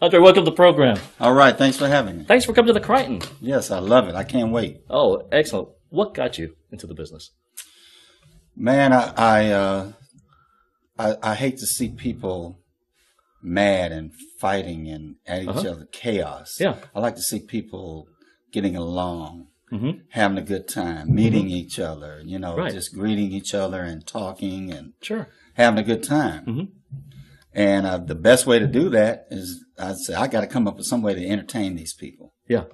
Andrey, welcome to the program. All right, thanks for having me. Thanks for coming to the Crighton. Yes, I love it. I can't wait. Oh, excellent. What got you into the business? Man, I hate to see people mad and fighting and at each other, chaos. Yeah. I like to see people getting along, having a good time, meeting each other, just greeting each other and talking and having a good time. And the best way to do that is, I'd say, I got to come up with some way to entertain these people. Yeah.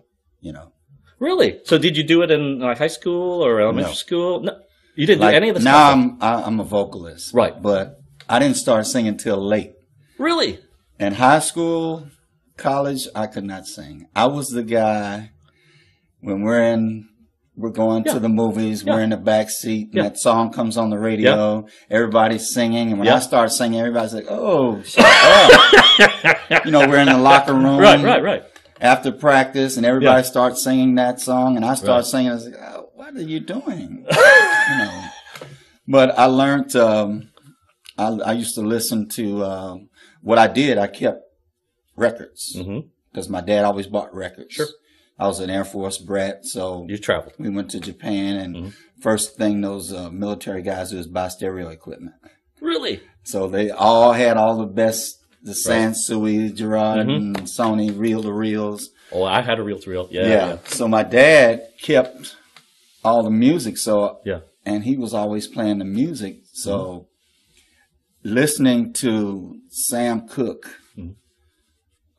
You know. Really? So did you do it in like high school or elementary school? No. You didn't do any of this now stuff? I'm a vocalist. Right. But I didn't start singing till late. Really? In high school, college, I could not sing. I was the guy when we're going to the movies, we're in the back seat, and that song comes on the radio, everybody's singing, and when I start singing, everybody's like, oh, shut up. We're in the locker room. Right. After practice, and everybody starts singing that song, and I start singing. I was like, oh, what are you doing? But I learned, I used to listen to, what I did, I kept records, because my dad always bought records. Sure. I was an Air Force brat, so you traveled. We went to Japan, and first thing those military guys do is buy stereo equipment. Really? So they all had all the best, the Sansui, Gerard, and Sony reel-to-reels. Oh, I had a reel-to-reel. Yeah. So my dad kept all the music, and he was always playing the music. So listening to Sam Cooke,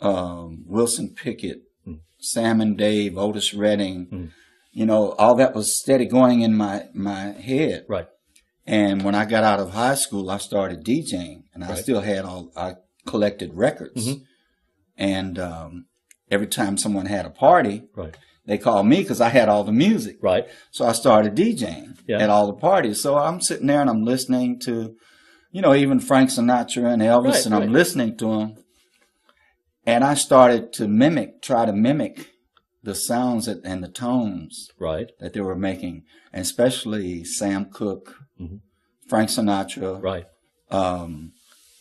Wilson Pickett, Sam and Dave, Otis Redding, all that was steady going in my head. Right. And when I got out of high school, I started DJing, and I still had I collected records. And every time someone had a party, they called me because I had all the music. Right. So I started DJing at all the parties. So I'm sitting there and I'm listening to, even Frank Sinatra and Elvis, and I'm listening to them. And I started to try to mimic the sounds and the tones that they were making, and especially Sam Cooke, Frank Sinatra. Right. Then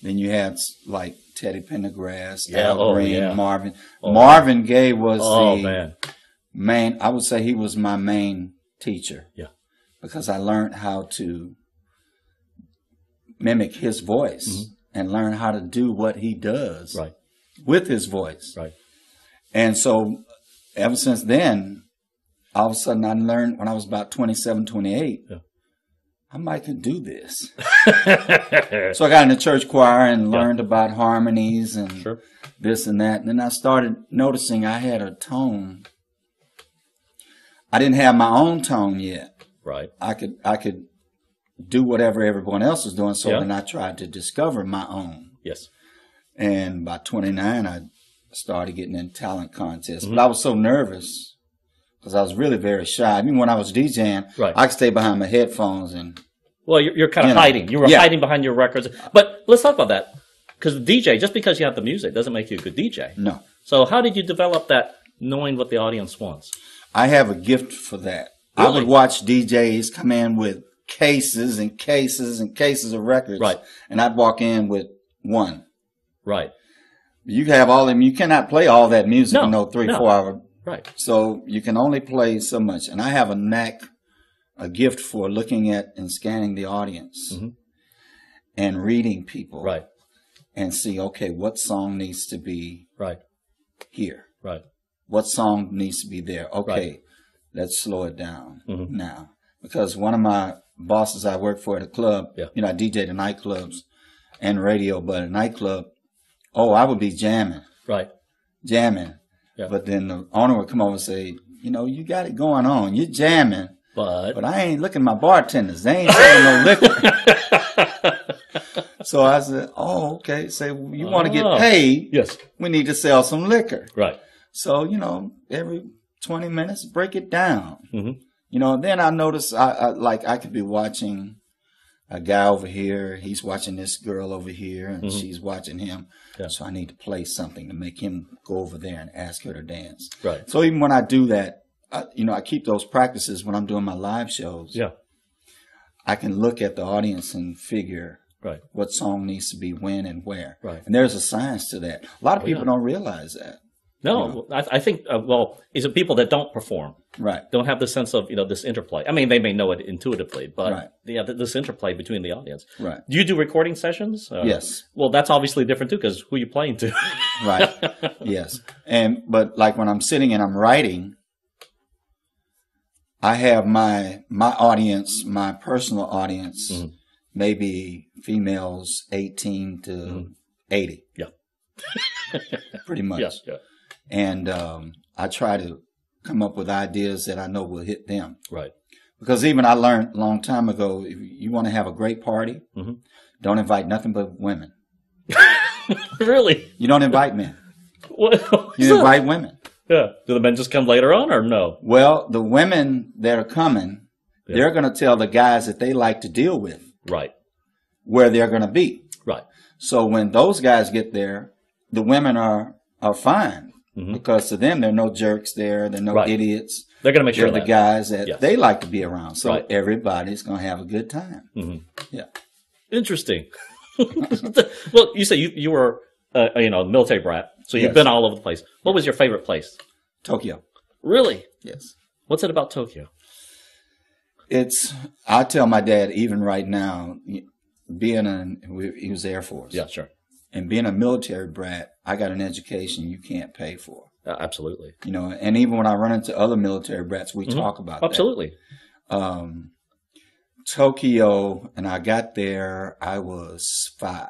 you had like Teddy Pendergrass, Al Green, Marvin. Marvin Gaye was the main, I would say he was my main teacher. Yeah. Because I learned how to mimic his voice and learn how to do what he does. Right. With his voice. Right. And so ever since then, all of a sudden I learned when I was about 27, 28, I might could do this. So I got in the church choir and learned about harmonies and this and that. And then I started noticing I had a tone. I didn't have my own tone yet. Right. I could do whatever everyone else was doing. So then I tried to discover my own. Yes. And by 29, I started getting in talent contests. But I was so nervous because I was really very shy. Even when I was DJing, I could stay behind my headphones and... Well, you're kind of hiding. You were hiding behind your records. But let's talk about that. Because DJ, just because you have the music doesn't make you a good DJ. No. So how did you develop that, knowing what the audience wants? I have a gift for that. Really? I would watch DJs come in with cases and cases and cases of records. Right. And I'd walk in with one. Right. You have all them. You cannot play all that music in 4 hour. Right. So you can only play so much. And I have a gift for looking at and scanning the audience and reading people. Right. And see, okay, what song needs to be here? Right. What song needs to be there? Okay, let's slow it down now. Because one of my bosses I worked for at a club, I DJ'd at nightclubs and radio, but at a nightclub, I would be jamming. Right. Jamming. Yeah. But then the owner would come over and say, you got it going on. You're jamming. But I ain't looking at my bartenders. They ain't selling no liquor. So I said, okay. Say, you want to get paid? Yes. We need to sell some liquor. Right. So, every 20 minutes, break it down. Then I noticed I could be watching a guy over here, he's watching this girl over here, and she's watching him. Yeah. So I need to play something to make him go over there and ask her to dance. Right. So even when I do that, I keep those practices when I'm doing my live shows. Yeah. I can look at the audience and figure, Right. What song needs to be when and where. Right. And there's a science to that. A lot of people don't realize that. No, I think, is it people that don't perform? Right. Don't have the sense of, this interplay. I mean, they may know it intuitively, but this interplay between the audience. Right. Do you do recording sessions? Yes. Well, that's obviously different too, because who are you playing to? Right. Yes. But like when I'm sitting and I'm writing, I have my audience, my personal audience, maybe females 18 to 80. Yeah. Pretty much. Yeah. Yeah. And I try to come up with ideas that I know will hit them. Right. Because even I learned a long time ago, if you want to have a great party, don't invite nothing but women. Really? You don't invite men. Well, you invite women. Yeah. Do the men just come later on or no? Well, the women that are coming, they're going to tell the guys that they like to deal with. Right. Where they're going to be. Right. So when those guys get there, the women are fine. Because to them, there are no jerks there. There are no idiots. They're going to make sure they're the guys that they like to be around. So everybody's going to have a good time. Yeah. Interesting. Well, you say you were a military brat, so you've been all over the place. What was your favorite place? Tokyo. Really? Yes. What's it about Tokyo? I tell my dad, even right now, he was Air Force. Yeah, sure. And being a military brat, I got an education you can't pay for. Absolutely. And even when I run into other military brats, we talk about absolutely. that. Tokyo, and I got there, I was 5.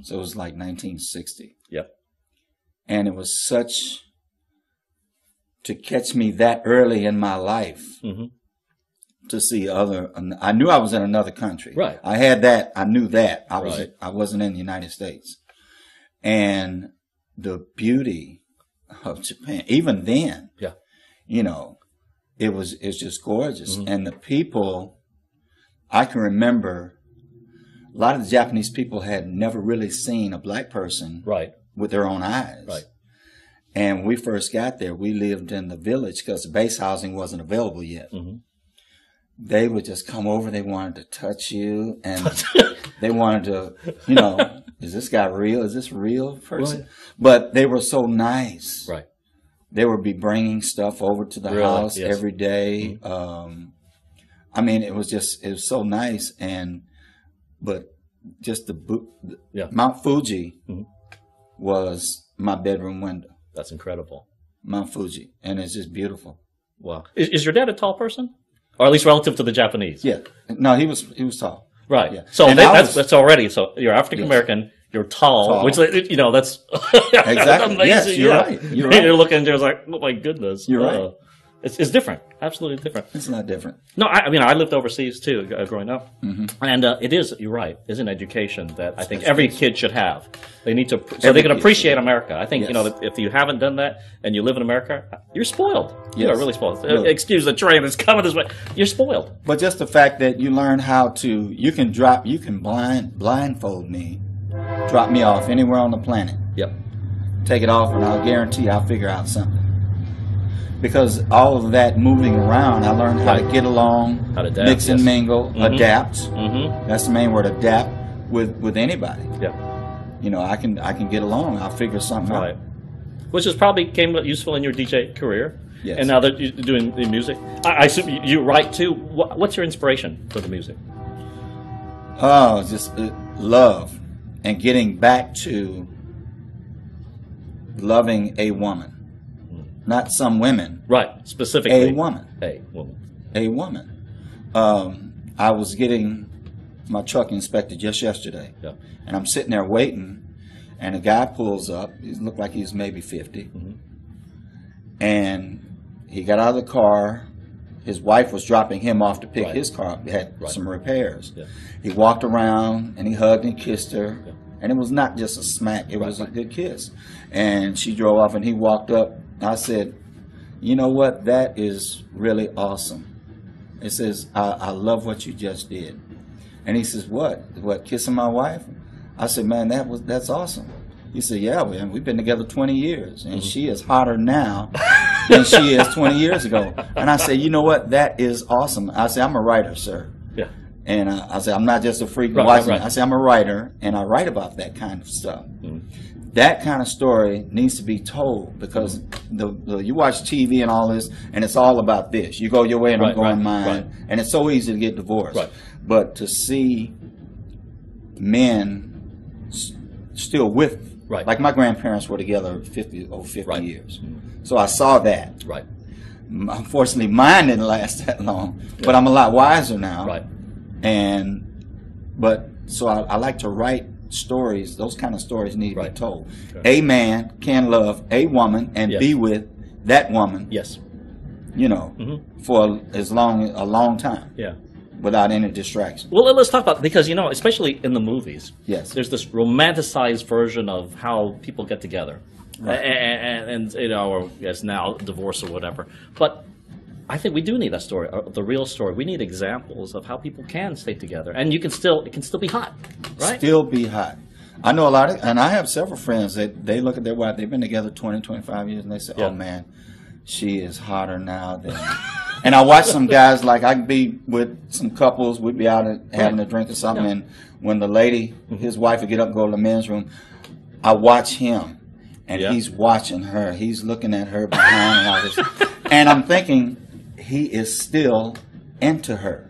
So it was like 1960. Yep. And it was such, to catch me that early in my life, to see I knew I was in another country. Right. I had that. I knew that. I wasn't in the United States. And the beauty of Japan, even then, it's just gorgeous. And the people, I can remember a lot of the Japanese people had never really seen a black person with their own eyes. Right. And when we first got there, we lived in the village because the base housing wasn't available yet. They would just come over. They wanted to touch you, and they wanted to, is this guy real? Is this a real person? Right. But they were so nice. Right. They would be bringing stuff over to the house every day. I mean, it was so nice. But just Mount Fuji was my bedroom window. That's incredible. Mount Fuji, and it's just beautiful. Wow. Is your dad a tall person? Or at least relative to the Japanese? Yeah. No, he was tall. Right. Yeah. So that's already, so you're African American, you're tall, which, that's exactly. amazing. Yes, you're right. You're right. You're looking there, it's like, oh my goodness. You're right. It's different. Absolutely different. It's not different. No, I mean, I lived overseas too, growing up. And it is, you're right, is an education that I think every kid should have. They need to, so they can appreciate America. I think, if you haven't done that and you live in America, you're spoiled. You are really spoiled. Really. Excuse the train that's coming this way. You're spoiled. But just the fact that you learn how to, you can blindfold me, drop me off anywhere on the planet. Yep. Take it off and I'll guarantee I'll figure out something. Because all of that moving around, I learned how to get along, how to adapt, mix and mingle, adapt. That's the main word, adapt with anybody. Yeah. I can get along. I'll figure something out. Which is probably became useful in your DJ career. Yes. And now that you're doing the music, I assume you write too. What's your inspiration for the music? Oh, just love and getting back to loving a woman. Not some women. Right, specifically. A woman. A woman. A woman. I was getting my truck inspected just yesterday. Yeah. And I'm sitting there waiting, and a guy pulls up. He looked like he was maybe 50. And he got out of the car. His wife was dropping him off to pick his car up. He had some repairs. Yeah. He walked around, and he hugged and kissed her. Yeah. And it was not just a smack. It was a good kiss. And she drove off, and he walked up. I said, you know what? That is really awesome. It says, I love what you just did. And he says, what, kissing my wife? I said, man, that's awesome. He said, yeah, man, we've been together 20 years, and she is hotter now than she is 20 years ago. And I said, you know what? That is awesome. I said, I'm a writer, sir. Yeah. And I said, I'm not just a freak watching it. I said, I'm a writer, and I write about that kind of stuff. That kind of story needs to be told, because you watch TV and all this, and it's all about this. You go your way and I'm going mine. And it's so easy to get divorced. But to see men still with, like my grandparents were together over 50 years. So I saw that. Unfortunately, mine didn't last that long, but I'm a lot wiser now. So I like to write stories. Those kind of stories need to be told. A man can love a woman and be with that woman. You know, for a long time. Without any distraction. Well, let's talk about, because, you know, especially in the movies, there's this romanticized version of how people get together. And you know, or yes, now divorce or whatever. But I think we do need that story, the real story. We need examples of how people can stay together, and it can still be hot, right? Still be hot. I know a lot of, and I have several friends that they look at their wife. They've been together 20, 25 years, and they say, "Oh man, she is hotter now than." And I watch some guys, like I could be with some couples, we'd be out having a drink or something, and when the lady, his wife, would get up and go to the men's room, I watch him. And he's watching her. He's looking at her behind and all this. And I'm thinking, he is still into her.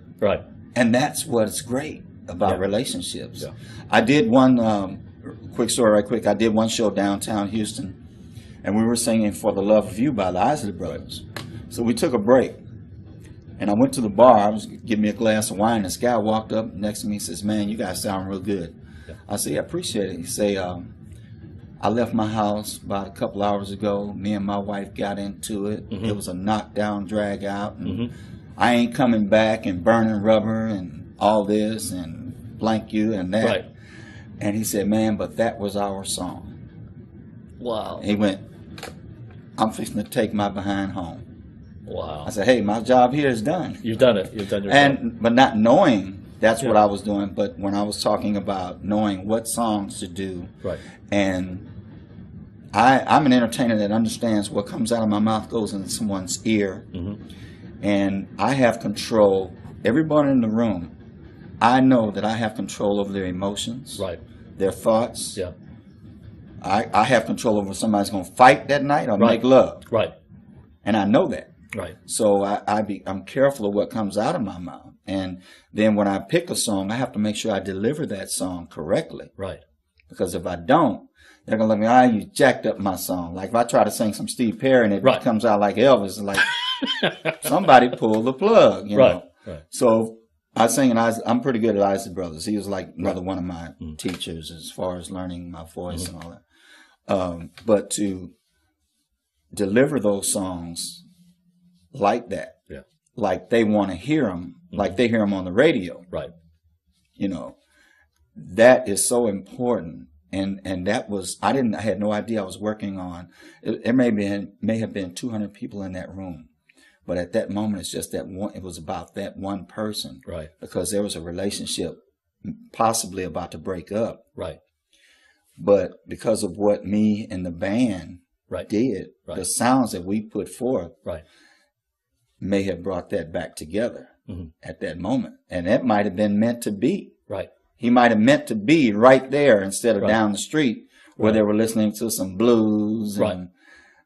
And that's what's great about relationships. I did one, quick story right quick. I did one show downtown Houston, and we were singing For the Love of You by the Isley Brothers. So we took a break. And I went to the bar. I was getting me a glass of wine. This guy walked up next to me and says, "Man, you guys sound real good." I said, "Yeah, I appreciate it." He said, I left my house about a couple hours ago. Me and my wife got into it. It was a knockdown, drag out. And I ain't coming back, and burning rubber and all this and blank you and that. And he said, "Man, but that was our song." Wow. He went, "I'm fixing to take my behind home." Wow. I said, "Hey, my job here is done." You've done it. You've done your job. But not knowing that's what I was doing. But when I was talking about knowing what songs to do, and I'm an entertainer that understands what comes out of my mouth goes into someone's ear, and I have control. Everyone in the room, I know that I have control over their emotions, their thoughts. I have control over if somebody's going to fight that night or make love, and I know that. So I'm careful of what comes out of my mouth, and then when I pick a song, I have to make sure I deliver that song correctly. Because if I don't, they're gonna look at me, you jacked up my song. Like if I try to sing some Steve Perry and it comes out like Elvis, like somebody pulled the plug, you know. So I sing, and I'm pretty good at Isley Brothers. He was like another one of my teachers as far as learning my voice and all that. But to deliver those songs like that, like they want to hear them, like they hear them on the radio, you know, that is so important. And that was, I had no idea I was working on. It may have been 200 people in that room, but at that moment, it's just that one. It was about that one person, because there was a relationship possibly about to break up, But because of what me and the band did, the sounds that we put forth, may have brought that back together at that moment, and that might have been meant to be, He might have meant to be right there instead of down the street where they were listening to some blues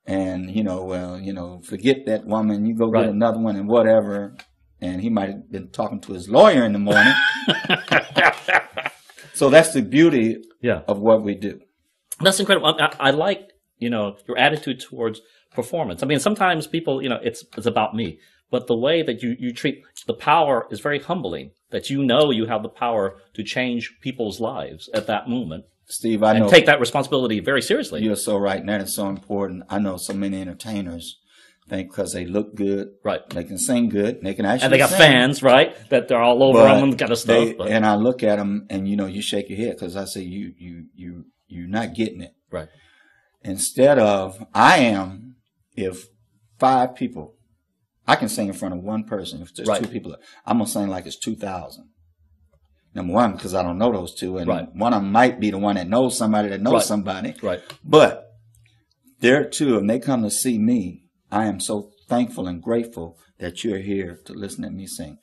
and you know, well, you know, forget that woman, you go get another one and whatever. And he might have been talking to his lawyer in the morning. So that's the beauty of what we do. That's incredible. I like, you know, your attitude towards performance. I mean, sometimes people, you know, it's about me. But the way that you treat the power is very humbling, that you know you have the power to change people's lives at that moment. Steve, I know. And take that responsibility very seriously. You're so right, and that is so important. I know so many entertainers think because they look good, they can sing good, they can actually and they got sing. Fans, that they're all over them and kind of stuff. And I look at them, and you know, you shake your head because I say you're not getting it. Instead of if 5 people. I can sing in front of one person. If there's 2 people, I'm going to sing like it's 2,000. Number one, because I don't know those 2. And one of them might be the one that knows somebody that knows somebody. But there are 2, and they come to see me. I am so thankful and grateful that you're here to listen to me sing.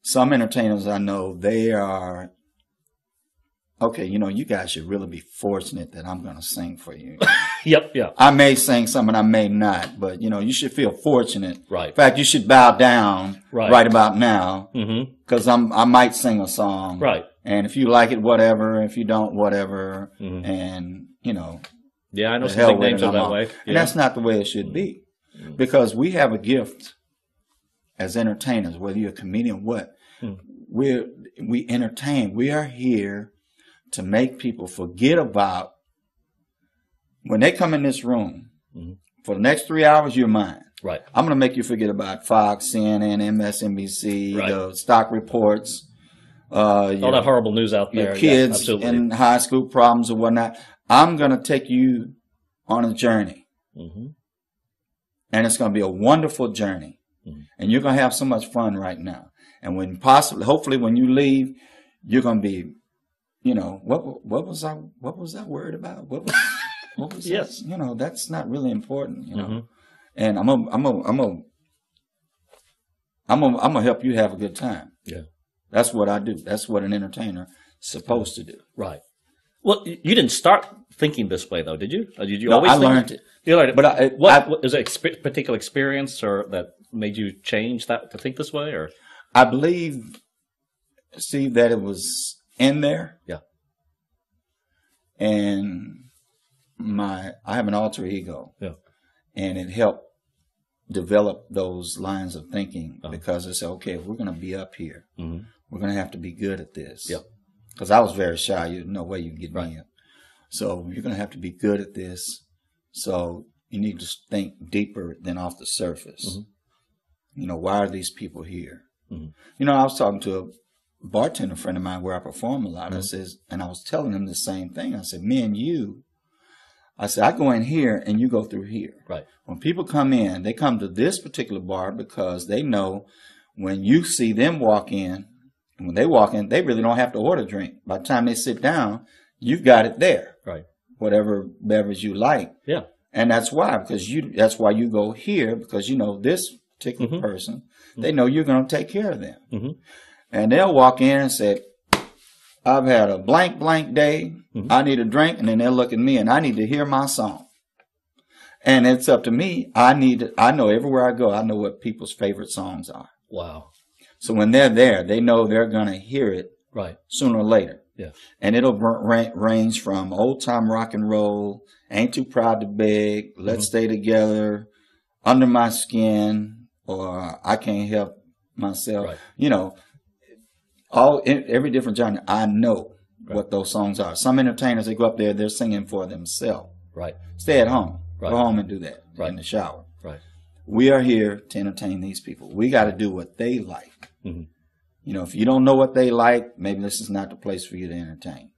some entertainers I know, they are, okay, you guys should really be fortunate that I'm going to sing for you. Yep, yeah. I may sing some and I may not, but, you should feel fortunate. Right. In fact, you should bow down right about now, because I might sing a song. Right. And if you like it, whatever. If you don't, whatever. And, yeah, I know some big names are that way. And that's not the way it should be, because we have a gift as entertainers, whether you're a comedian or what. We entertain. We are here to make people forget about, when they come in this room, for the next 3 hours, you're mine. Right. I'm going to make you forget about Fox, CNN, MSNBC, the stock reports. All that horrible news out there. Your kids in high school problems or whatnot. I'm going to take you on a journey. And it's going to be a wonderful journey. And you're going to have so much fun right now. And hopefully when you leave, you're going to be, what was that word about? What was yes. that? That's not really important, And I'm gonna help you have a good time. Yeah. That's what I do. That's what an entertainer is supposed to do. Right. Well, you didn't start thinking this way, though, did you? Did you always? I learned it. You learned it. But what is it? A particular experience, or that made you change that to think this way, or? I believe, Steve, that it was in there. Yeah. And I have an alter ego. Yeah. And it helped develop those lines of thinking, because I said, okay, if we're going to be up here, we're going to have to be good at this. Yep. Because I was very shy. There's no way you can get me up. So you're going to have to be good at this. So you need to think deeper than off the surface. Why are these people here? I was talking to a bartender friend of mine where I perform a lot. And I was telling him the same thing. I said, me and you, I go in here and you go through here. Right. When people come in, they come to this particular bar because they know when you see them walk in, and when they walk in, they really don't have to order a drink. By the time they sit down, you've got it there. Right. Whatever beverage you like. Yeah. And that's why, that's why you go here, because this particular person, they know you're going to take care of them. And they'll walk in and say, I've had a blank day. I need a drink. And then they'll look at me and I need to hear my song. And it's up to me. I know everywhere I go, I know what people's favorite songs are. Wow. So when they're there, they know they're going to hear it sooner or later. Yeah. And it'll range from old time rock and roll, Ain't Too Proud to Beg, Let's Stay Together, Under My Skin, or I Can't Help Myself. Right. Every different genre, I know what those songs are. Some entertainers, they go up there, they're singing for themselves. Right. Stay at home. Right. Go home and do that in the shower. Right. We are here to entertain these people. We got to do what they like. If you don't know what they like, maybe this is not the place for you to entertain.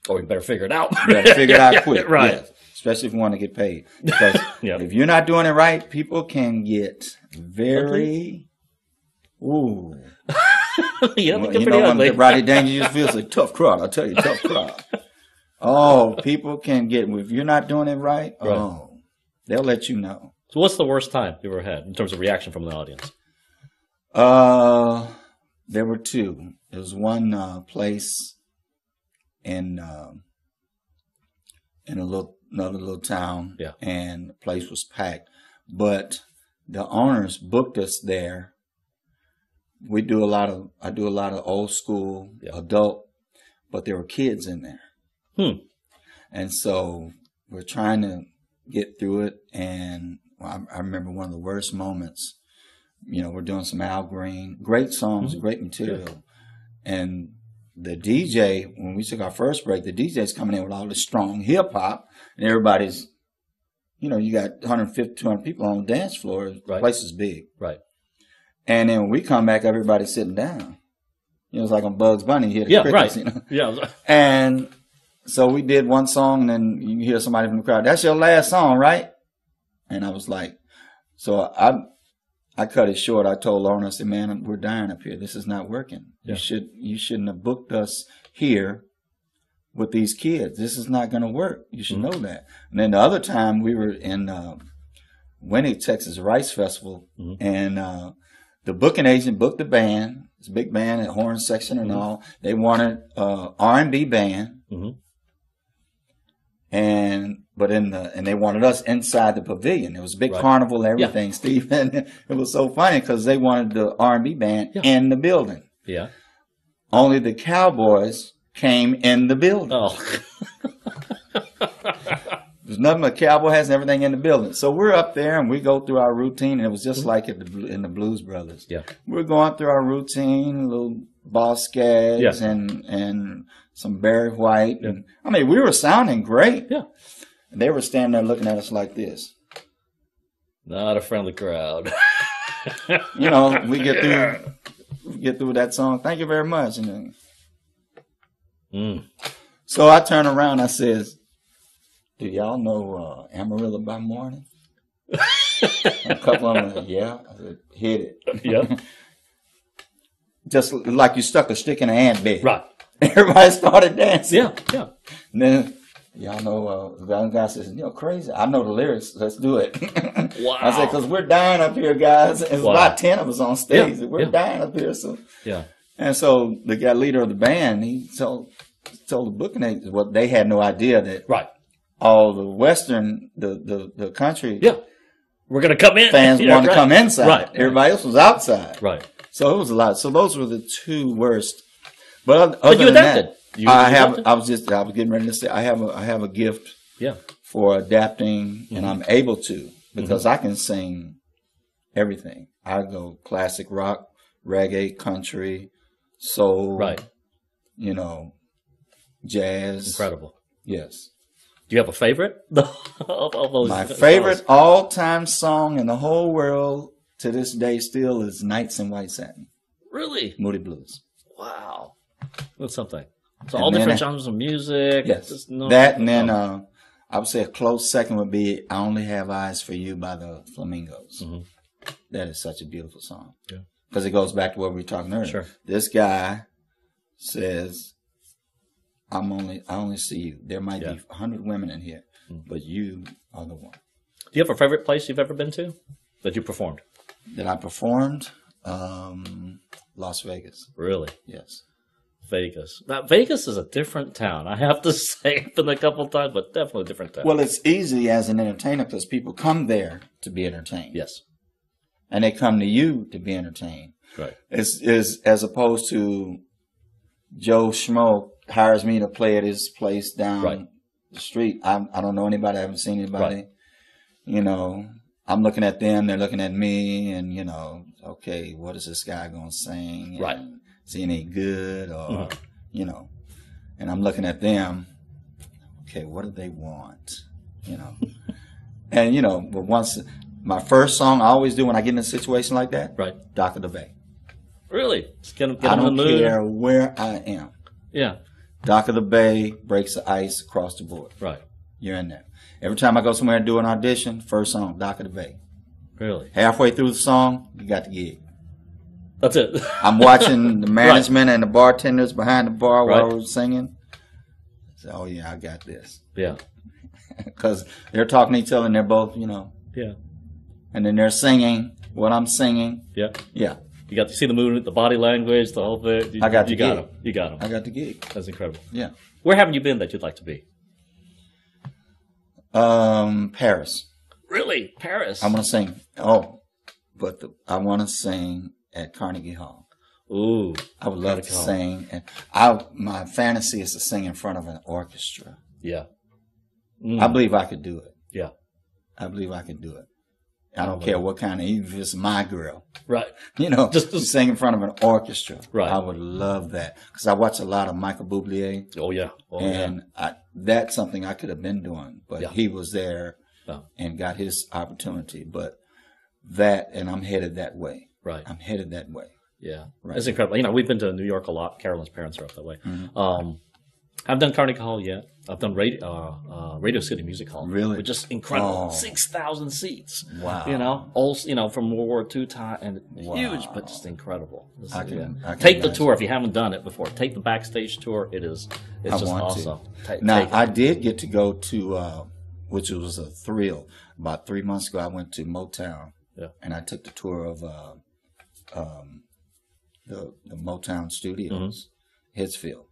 Or you better figure it out. You better figure it out quick. Right. Yes. Especially if you want to get paid. Because if you're not doing it right, people can get very... Ooh. When Rodney Dangerous feels like tough crowd. I'll tell you, tough crowd. Oh, people can get, if you're not doing it right, they'll let you know. So what's the worst time you ever had in terms of reaction from the audience? There were two. There was one place in another little town, and the place was packed. But the owners booked us there. I do a lot of old school adult, but there were kids in there. And so we're trying to get through it. And I remember one of the worst moments, we're doing some Al Green, great songs, great material. And the DJ, when we took our first break, the DJ's coming in with all this strong hip hop, and everybody's, you got 150, 200 people on the dance floor. The place is big. Right. And then when we come back, everybody's sitting down. It's like on Bugs Bunny, you hear the crickets, Yeah. And so we did one song, and then you hear somebody from the crowd, that's your last song, right? And I was like, so I cut it short. I told Lauren, I said, man, we're dying up here. This is not working. Yeah. You shouldn't have booked us here with these kids. This is not going to work. You should know that. And then the other time we were in Winnie, Texas Rice Festival, and the booking agent booked the band, It's a big band, a horn section and all. They wanted R&B band. And they wanted us inside the pavilion. It was a big carnival and everything, Steve. And it was so funny because they wanted the R&B band in the building. Yeah. Only the Cowboys came in the building. Oh. There's nothing but cowboy hats and everything in the building. So we're up there and we go through our routine, and it was just like in the Blues Brothers. Yeah. We're going through our routine, little Boss Skaggs and some Barry White. Yeah. And, I mean, we were sounding great. Yeah. And they were standing there looking at us like this. Not a friendly crowd. You know, we get through that song. Thank you very much. So I turn around, I says, do y'all know Amarillo by Morning? A couple of them went, yeah. I said, hit it. Yeah. Just like you stuck a stick in an ant bed. Right. Everybody started dancing. Yeah, yeah. And then, y'all know, the guy says, crazy. I know the lyrics. Let's do it. Wow. I said, because we're dying up here, guys. There's about 10 of us on stage. Yeah, we're dying up here. So. Yeah. And so the guy leader of the band, he told the booking agent, well, they had no idea that all the Western, the country. Yeah. We're going to come in. Fans wanted to come inside. Right. Everybody else was outside. Right. So it was a lot. So those were the two worst. But you adapted. I was getting ready to say I have a gift for adapting, and I'm able to because I can sing everything. I go classic rock, reggae, country, soul, jazz. Incredible. Yes. Do you have a favorite? of those My favorite all-time song in the whole world to this day still is "Nights in White Satin." Really? Moody Blues. Wow. That's something. So all different genres of music. Yes. That and then I would say a close second would be "I Only Have Eyes for You" by the Flamingos. That is such a beautiful song. Yeah. Because it goes back to what we were talking earlier. Sure. This guy says, I only see you. There might be 100 women in here, but you are the one. Do you have a favorite place you've ever been to that you performed? That I performed? Las Vegas. Really? Yes. Vegas. Now, Vegas is a different town. I have to say, I've been a couple of times, but definitely a different town. Well, it's easy as an entertainer because people come there to be entertained. Yes. And they come to you to be entertained. Right. It's as opposed to Joe Schmo hires me to play at his place down the street. I don't know anybody. I haven't seen anybody. Right. I'm looking at them. They're looking at me. And, okay, what is this guy going to sing? Right. And is he any good? Or, and I'm looking at them. Okay, what do they want? And, but once my first song I always do when I get in a situation like that, Dock of the Bay. Really? Get I don't care where I am. Yeah. Dock of the Bay breaks the ice across the board. Right. You're in there. Every time I go somewhere and do an audition, first song, Dock of the Bay. Really? Halfway through the song, you got the gig. That's it. I'm watching the management and the bartenders behind the bar while we're singing. I say, oh, yeah, I got this. Yeah. Because they're talking to each other and they're both, Yeah. And then they're singing what I'm singing. Yeah. Yeah. You got to see the movement, the body language, the whole bit. You got them. You got them. I got the gig. That's incredible. Yeah. Where haven't you been that you'd like to be? Paris. Really? Paris? I want to sing. Oh, but I want to sing at Carnegie Hall. Ooh. I would love to sing. And my fantasy is to sing in front of an orchestra. Yeah. I believe I could do it. Yeah. I believe I could do it. I don't care what kind of, even if it's my girl. Right. Just sing in front of an orchestra. Right. I would love that. Because I watch a lot of Michael Bublé. Oh, yeah. And that's something I could have been doing. But he was there and got his opportunity. But and I'm headed that way. Right. I'm headed that way. Yeah. Right. It's incredible. We've been to New York a lot. Carolyn's parents are up that way. Mm-hmm. I've done Carnegie Hall yet. I've done Radio City Music Hall. Really? Which is incredible. 6,000 seats. Wow. Old, from World War II time, and huge, but just incredible. I can take the tour if you haven't done it before. Take the backstage tour. It's just awesome. I did get to go to, which was a thrill. About 3 months ago, I went to Motown. Yeah. And I took the tour of the Motown Studios, Hitsfield.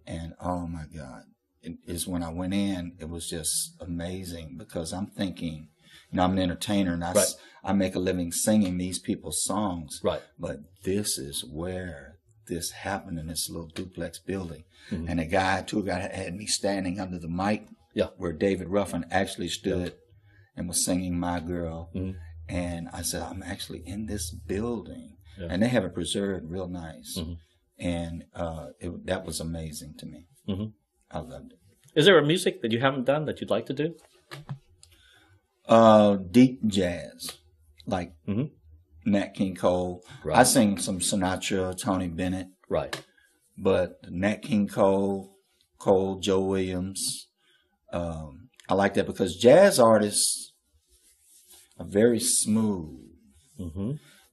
And oh my God, it is when I went in, it was just amazing because I'm thinking, you know, I'm an entertainer and I make a living singing these people's songs. Right. But this is where this happened in this little duplex building. And the tour guide had me standing under the mic where David Ruffin actually stood and was singing My Girl. And I said, I'm actually in this building. And they have it preserved real nice. And that was amazing to me. I loved it. Is there a music that you haven't done that you'd like to do? Deep jazz, like Nat King Cole. I sing some Sinatra, Tony Bennett. Right. But Nat King Cole, Joe Williams, I like that because jazz artists are very smooth.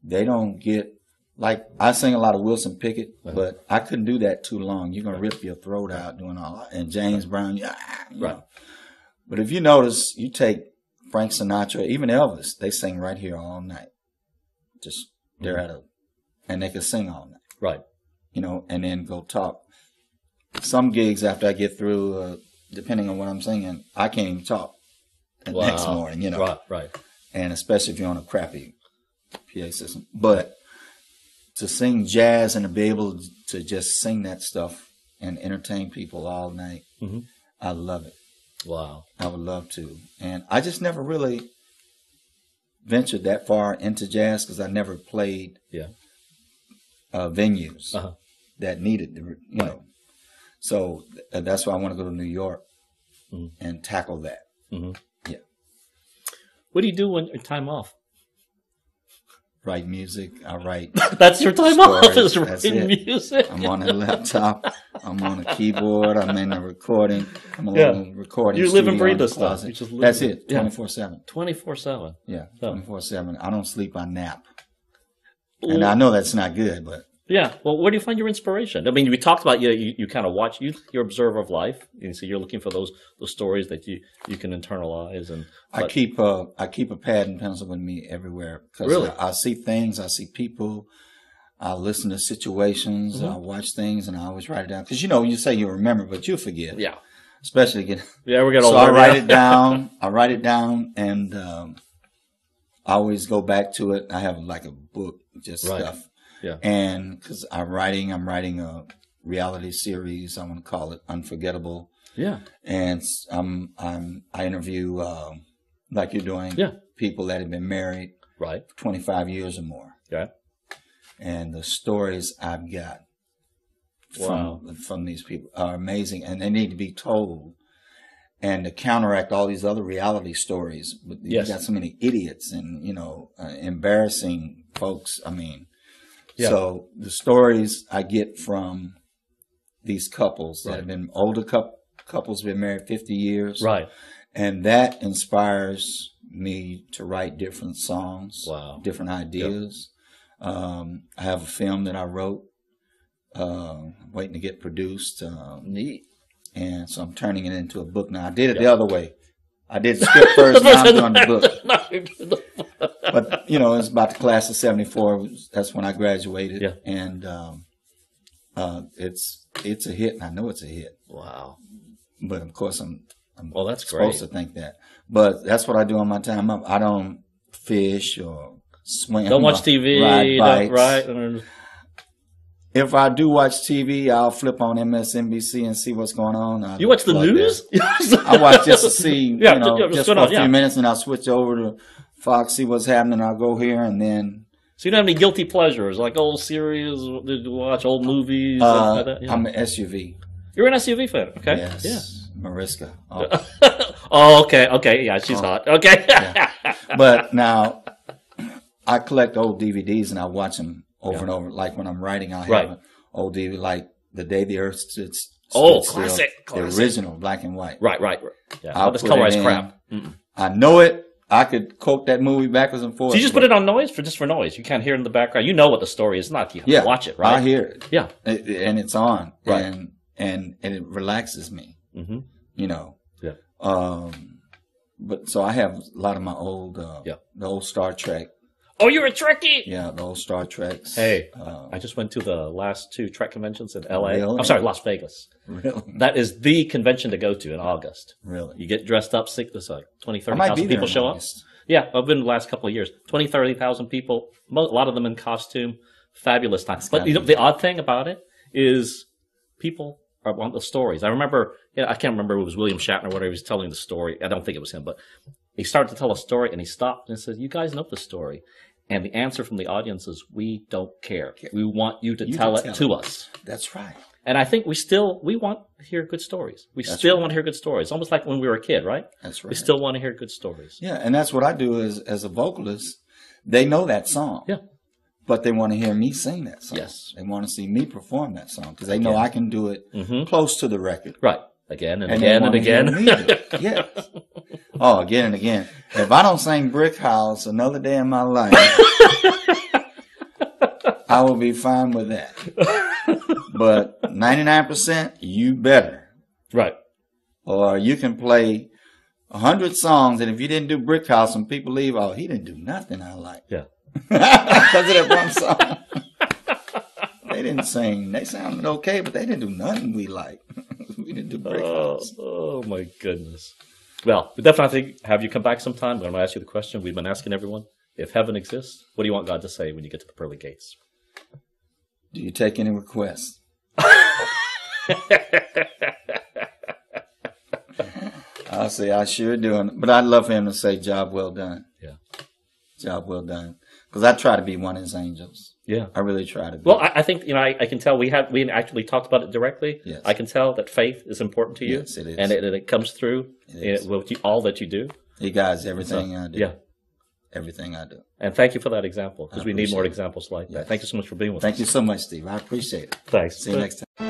They don't get, like, I sing a lot of Wilson Pickett, but I couldn't do that too long. You're going to rip your throat out doing all that. And James Brown, you know. But if you notice, you take Frank Sinatra, even Elvis, they sing right here all night. Just, they're and they can sing all night. Right. You know, and then go talk. Some gigs after I get through, depending on what I'm singing, I can't even talk the next morning, you know. Right. And especially if you're on a crappy PA system. But to sing jazz and to be able to just sing that stuff and entertain people all night, I love it. Wow. I would love to. And I just never really ventured that far into jazz because I never played venues that needed, you know. So that's why I want to go to New York and tackle that. Yeah. What do you do when your time off? Write music. I write. That's your time stories. off, is writing music. I'm on a laptop. I'm on a keyboard. I'm in a recording. I'm on a recording. You live and breathe this stuff. That's it. 24/7. 24/7. Yeah. 24/7. I don't sleep. I nap. And I know that's not good, but. Yeah. Well, where do you find your inspiration? I mean, we talked about you kind of watch, you're observer of life. So you're looking for those stories that you can internalize. And I keep a pad and pencil with me everywhere because I see things, I see people, I listen to situations, I watch things, and I always write it down. Because you know, you say you remember, but you forget. Yeah. Especially again. Yeah, we get older. So I write it down. I write it down, and I always go back to it. I have like a book, just stuff. Yeah. And because I'm writing a reality series. I want to call it Unforgettable. Yeah. And I interview, like you're doing, people that have been married for 25 years or more. Yeah. And the stories I've got from these people are amazing, and they need to be told. And to counteract all these other reality stories, you got so many idiots and, you know, embarrassing folks. I mean, so the stories I get from these couples that have been older couples, been married 50 years. Right. And that inspires me to write different songs, different ideas. I have a film that I wrote, waiting to get produced. Neat. And so I'm turning it into a book now. I did it the other way. I did the script first, now I'm doing the book. But, you know, it's about the class of 74. That's when I graduated. Yeah. And it's a hit, and I know it's a hit. Wow. But, of course, I'm that's supposed to think that. But that's what I do on my time. I don't fish or swim. Don't watch TV. Ride bikes. If I do watch TV, I'll flip on MSNBC and see what's going on. You watch the news? I watch just to see, just for a few minutes, and I'll switch over to Fox, see what's happening. I'll go here, and then. So you don't have any guilty pleasures, like old series? Did you watch old movies? Like that? Yeah. I'm an SUV. You're an SUV fan, okay? Yes. Yeah. Mariska. Oh, okay. Okay. Yeah, she's hot. Okay. But now, I collect old DVDs, and I watch them over and over. Like when I'm writing, I have an old DVD, like The Day the Earth Stood Still. Classic. The original, black and white. Right. Yeah. I'll just colorized crap. I know it. I could quote that movie backwards and forwards. So you just put it on noise for noise. You can't hear it in the background. You know what the story is. Not you have to watch it, right? I hear it. Yeah. And it's on. Right. And it relaxes me. Mm-hmm. You know. Yeah. But so I have a lot of my old the old Star Trek. Oh, you're a Trekkie? Yeah, the old Star Treks. Hey, I just went to the last 2 Trek conventions in L.A. Really? I'm sorry, Las Vegas. Really? That is the convention to go to in August. Really? You get dressed up, there's like 20, 30,000 people show up. Yeah, I've been the last couple of years. 20, 30,000 people, a lot of them in costume. Fabulous time. But the odd thing about it is people want the stories. I remember, I can't remember if it was William Shatner or whatever, he was telling the story. I don't think it was him, but he started to tell a story and he stopped and said, you guys know the story. And the answer from the audience is, we don't care. We want you to tell it to us. That's right. And I think we want to hear good stories. We still want to hear good stories. Almost like when we were a kid, right? That's right. We still want to hear good stories. Yeah, and that's what I do as a vocalist. They know that song. Yeah. But they want to hear me sing that song. Yes. They want to see me perform that song because they know I can do it close to the record. Right. Again and again and again. Yes. Oh, again and again. If I don't sing Brick House another day in my life, I will be fine with that. But 99%, you better. Right. Or you can play 100 songs, and if you didn't do Brick House and people leave, oh, he didn't do nothing I like. Yeah. Because of that one song. They didn't sing. They sounded okay, but they didn't do nothing we like. We didn't do Brick House. Oh, my goodness. Well, we definitely have you come back sometime. I'm going to ask you the question we've been asking everyone. If heaven exists, what do you want God to say when you get to the pearly gates? Do you take any requests? I'll say I sure do. But I'd love for him to say, job well done. Yeah. Job well done. Because I try to be one of his angels. Yeah. I really try to be. Well, I think, I can tell we actually talked about it directly. Yes. I can tell that faith is important to you. Yes, it is. And it comes through with all that you do. He guides everything I do. Yeah. Everything I do. And thank you for that example, because we need more examples like that. Thank you so much for being with us. Thank you so much, Steve. I appreciate it. Thanks. See you next time.